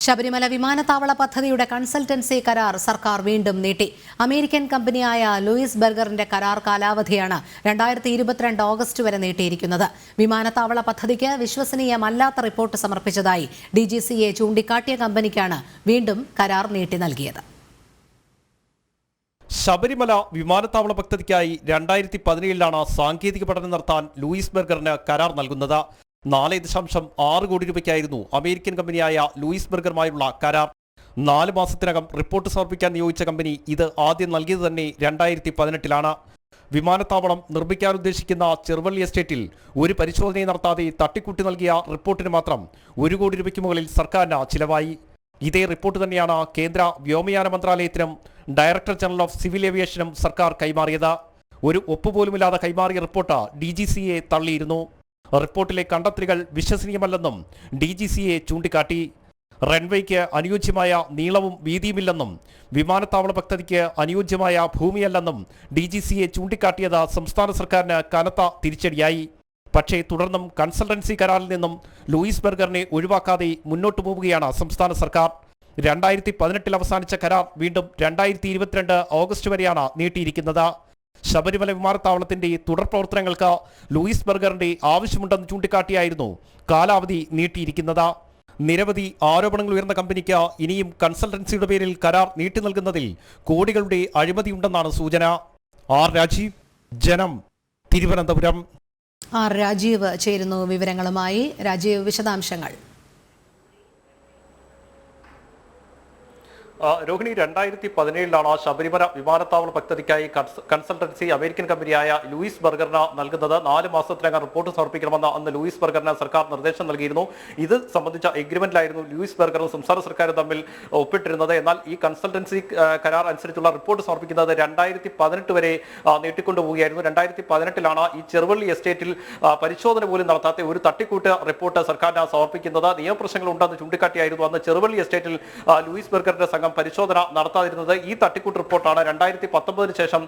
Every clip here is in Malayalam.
ശബരിമല വിമാനത്താവള പദ്ധതിയുടെ കൺസൾട്ടൻസി കരാർ സർക്കാർ വീണ്ടും നീട്ടി. അമേരിക്കൻ കമ്പനിയായ ലൂയിസ് ബർഗറിന്റെ കരാർ കാലാവധിയാണ് 2022 ഓഗസ്റ്റ് വരെ നീട്ടിയിരിക്കുന്നത്. വിമാനത്താവള പദ്ധതിക്ക് വിശ്വസനീയമല്ലാത്ത റിപ്പോർട്ട് സമർപ്പിച്ചതായി DGCA ചൂണ്ടിക്കാട്ടിയ കമ്പനിക്കാണ് വീണ്ടും കരാർ നീട്ടി നൽകിയത്. ശബരിമല വിമാനത്താവള പദ്ധതിക്കായി 2017 സാങ്കേതിക പഠനം നടത്താൻ ലൂയിസ് ബർഗറിന് കരാർ നൽകുന്നത്. 4.6 കോടി രൂപയ്ക്കായിരുന്നു അമേരിക്കൻ കമ്പനിയായ ലൂയിസ് ബർഗറുമായുള്ള കരാർ. 4 മാസത്തിനകം റിപ്പോർട്ട് സമർപ്പിക്കാൻ നിയോഗിച്ച കമ്പനി ഇത് ആദ്യം നൽകിയത് തന്നെ 2018 വിമാനത്താവളം നിർമ്മിക്കാൻ ഉദ്ദേശിക്കുന്ന ചെറുവള്ളി എസ്റ്റേറ്റിൽ ഒരു പരിശോധനയും നടത്താതെ തട്ടിക്കൂട്ടി നൽകിയ റിപ്പോർട്ടിന് മാത്രം 1 കോടി രൂപയ്ക്ക് മുകളിൽ സർക്കാരിന് ചിലവായി. ഇതേ റിപ്പോർട്ട് തന്നെയാണ് കേന്ദ്ര വ്യോമയാന മന്ത്രാലയത്തിനും ഡയറക്ടർ ജനറൽ ഓഫ് സിവിൽ ഏവിയേഷനും സർക്കാർ കൈമാറിയത്. ഒരു ഒപ്പുപോലുമില്ലാതെ കൈമാറിയ റിപ്പോർട്ട് DGCA തള്ളിയിരുന്നു. റിപ്പോർട്ടിലെ കണ്ടെത്തലുകൾ വിശ്വസനീയമല്ലെന്നും DGCA ചൂണ്ടിക്കാട്ടി. റൺവേക്ക് അനുയോജ്യമായ നീളവും വീതിയുമില്ലെന്നും വിമാനത്താവള പദ്ധതിക്ക് അനുയോജ്യമായ ഭൂമിയല്ലെന്നും DGCA ചൂണ്ടിക്കാട്ടിയത് സംസ്ഥാന സർക്കാരിന് കനത്ത തിരിച്ചടിയായി. പക്ഷേ തുടർന്നും കൺസൾട്ടൻസി കരാറിൽ നിന്നും ലൂയിസ് ബർഗറിനെ ഒഴിവാക്കാതെ മുന്നോട്ടു പോവുകയാണ് സംസ്ഥാന സർക്കാർ. 2018 അവസാനിച്ച കരാർ വീണ്ടും 2022 ഓഗസ്റ്റ് വരെയാണ് നീട്ടിയിരിക്കുന്നത്. ശബരിമല വിമാനത്താവളത്തിന്റെ തുടർ പ്രവർത്തനങ്ങൾക്ക് ലൂയിസ് ബർഗറിന്റെ ആവശ്യമുണ്ടെന്ന് ചൂണ്ടിക്കാട്ടിയായിരുന്നു കാലാവധി നീട്ടിയിരിക്കുന്നത്. നിരവധി ആരോപണങ്ങൾ ഉയർന്ന കമ്പനിക്ക് ഇനിയും കൺസൾട്ടൻസിയുടെ പേരിൽ കരാർ നീട്ടി നൽകുന്നതിൽ കോടികളുടെ അഴിമതിയുണ്ടെന്നാണ് സൂചന. രാജീവ്, ജനം, തിരുവനന്തപുരം. രാജീവ് ചേരുന്നു വിവരങ്ങളുമായി. രാജീവ്, വിശദാംശങ്ങൾ. രോഹിണി, 2017 ശബരിമല വിമാനത്താവള പദ്ധതിക്കായി കൺസൾട്ടൻസി അമേരിക്കൻ കമ്പനിയായ ലൂയിസ് ബർഗറിന് നൽകുന്നത് 4 മാസത്തിനകം റിപ്പോർട്ട് സമർപ്പിക്കണമെന്ന് അന്ന് ലൂയിസ് ബർഗറിന് സർക്കാർ നിർദ്ദേശം നൽകിയിരുന്നു. ഇത് സംബന്ധിച്ച എഗ്രിമെന്റിലായിരുന്നു ലൂയിസ് ബർഗറും സംസ്ഥാന സർക്കാരും തമ്മിൽ ഒപ്പിട്ടിരുന്നത്. എന്നാൽ ഈ കൺസൾട്ടൻസി കരാർ അനുസരിച്ചുള്ള റിപ്പോർട്ട് സമർപ്പിക്കുന്നത് 2018 വരെ നീട്ടിക്കൊണ്ടുപോവുകയായിരുന്നു. 2018 ഈ ചെറുവള്ളി എസ്റ്റേറ്റിൽ പരിശോധന പോലും നടത്താത്ത ഒരു തട്ടിക്കൂട്ട് റിപ്പോർട്ട് സർക്കാരിന് സമർപ്പിക്കുന്നത്. നിയമപ്രശ്നങ്ങൾ ഉണ്ടെന്ന് ചൂണ്ടിക്കാട്ടിയായിരുന്നു അന്ന് ചെറുവള്ളി എസ്റ്റേറ്റിൽ ലൂയിസ് ബർഗറിന്റെ സംഘം പരിശോധന നടത്താതിരുന്നത്. ഈ തട്ടിക്കൂട്ട് റിപ്പോർട്ടാണ് 2019 ശേഷം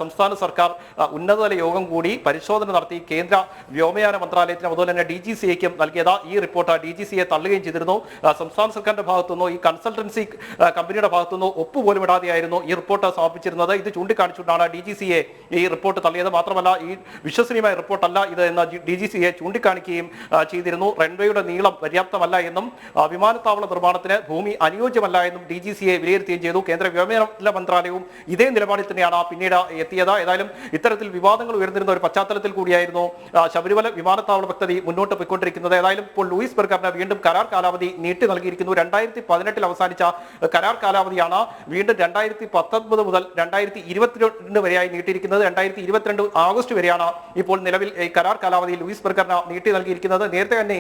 സംസ്ഥാന സർക്കാർ ഉന്നതതല യോഗം കൂടി പരിശോധന നടത്തി കേന്ദ്ര വ്യോമയാന മന്ത്രാലയത്തിനും അതുപോലെ തന്നെ DGCAക്കും നൽകിയത്. ഈ റിപ്പോർട്ട് DGCA തള്ളുകയും ചെയ്തിരുന്നു. സംസ്ഥാന സർക്കാരിന്റെ ഭാഗത്തുനിന്നോ ഈ കൺസൾട്ടൻസി കമ്പനിയുടെ ഭാഗത്തുനിന്നോ ഒപ്പുപോലും ഇടാതെയായിരുന്നു ഈ റിപ്പോർട്ട് സമർപ്പിച്ചിരുന്നത്. ഇത് ചൂണ്ടിക്കാണിച്ചുകൊണ്ടാണ് DGCA ഈ റിപ്പോർട്ട് തള്ളിയത്. മാത്രമല്ല ഈ വിശ്വസനീയമായ റിപ്പോർട്ടല്ല ഇത് എന്ന് DGCA ചൂണ്ടിക്കാണിക്കുകയും ചെയ്തിരുന്നു. റൺവേയുടെ നീളം പര്യാപ്തമല്ല എന്നും വിമാനത്താവള നിർമ്മാണത്തിന് ഭൂമി അനുയോജ്യമല്ല എന്നും DGCA വിലയിരുത്തുകയും ചെയ്തു. കേന്ദ്ര വ്യോമയാന മന്ത്രാലയവും ഇതേ നിലപാടിൽ തന്നെയാണ് പിന്നീട് എത്തിയത്. ഏതായാലും ഇത്തരത്തിൽ വിവാദങ്ങൾ ഉയർന്നിരുന്ന ഒരു പശ്ചാത്തലത്തിൽ കൂടിയായിരുന്നു ശബരിമല വിമാനത്താവള പദ്ധതി മുന്നോട്ട് പോയിക്കൊണ്ടിരിക്കുന്നത്. ഏതായാലും ഇപ്പോൾ ലൂയിസ് ബർഗറിന് വീണ്ടും കരാർ കാലാവധി നീട്ടി നൽകിയിരിക്കുന്നു. 2018 അവസാനിച്ച കരാർ കാലാവധിയാണ് വീണ്ടും 2019 മുതൽ 2022 വരെയായി നീട്ടിയിരിക്കുന്നത്. 2022 ഓഗസ്റ്റ് വരെയാണ് ഇപ്പോൾ നിലവിൽ കരാർ കാലാവധി ലൂയിസ് ബർഗറിന് നീട്ടി നൽകിയിരിക്കുന്നത്. നേരത്തെ തന്നെ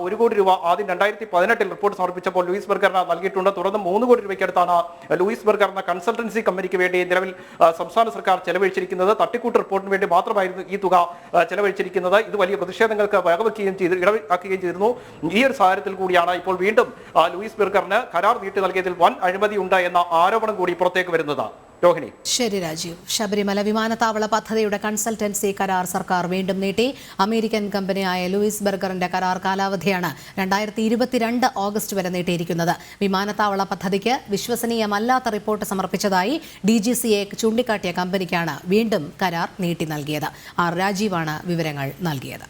1 കോടി രൂപ ആദ്യം 2018 റിപ്പോർട്ട് സമർപ്പിച്ചപ്പോൾ ലൂയിസ് ബർഗറിന് നൽകിയിട്ടുണ്ട്. തുടർന്ന് 3 കോടി രൂപയ്ക്കടുത്താണ് ലൂയിസ് ബർഗർ എന്ന കൺസൾട്ടൻസി കമ്പനിക്ക് വേണ്ടി നിലവിൽ സംസ്ഥാന സർക്കാർ ചെലവഴിച്ചിരിക്കുന്നത്. തട്ടിക്കൂട്ട് റിപ്പോർട്ടിന് വേണ്ടി മാത്രമായിരുന്നു ഈ തുക ചെലവഴിച്ചിരിക്കുന്നത്. ഇത് വലിയ പ്രതിഷേധങ്ങൾക്ക് വകവെക്കുകയും ഇടയാക്കുകയും ചെയ്തിരുന്നു. ഈ ഒരു സാഹചര്യത്തിൽ കൂടിയാണ് ഇപ്പോൾ വീണ്ടും ലൂയിസ് ബർഗറിന് കരാർ നീട്ടി നൽകിയതിൽ വൻ അഴിമതി ഉണ്ട് എന്ന ആരോപണം കൂടി പുറത്തേക്ക് വരുന്നത്. രോഹിണി. ശരി രാജീവ്. ശബരിമല വിമാനത്താവള പദ്ധതിയുടെ കൺസൾട്ടൻസി കരാർ സർക്കാർ വീണ്ടും നീട്ടി. അമേരിക്കൻ കമ്പനിയായ ലൂയിസ് ബർഗറിന്റെ കരാർ കാലാവധിയാണ് 2022 ഓഗസ്റ്റ് വരെ നീട്ടിയിരിക്കുന്നത്. വിമാനത്താവള പദ്ധതിക്ക് വിശ്വസനീയമല്ലാത്ത റിപ്പോർട്ട് സമർപ്പിച്ചതായി DGCA ചൂണ്ടിക്കാട്ടിയ കമ്പനിക്കാണ് വീണ്ടും കരാർ നീട്ടി നൽകിയത്. രാജീവാണ് വിവരങ്ങൾ നൽകിയത്.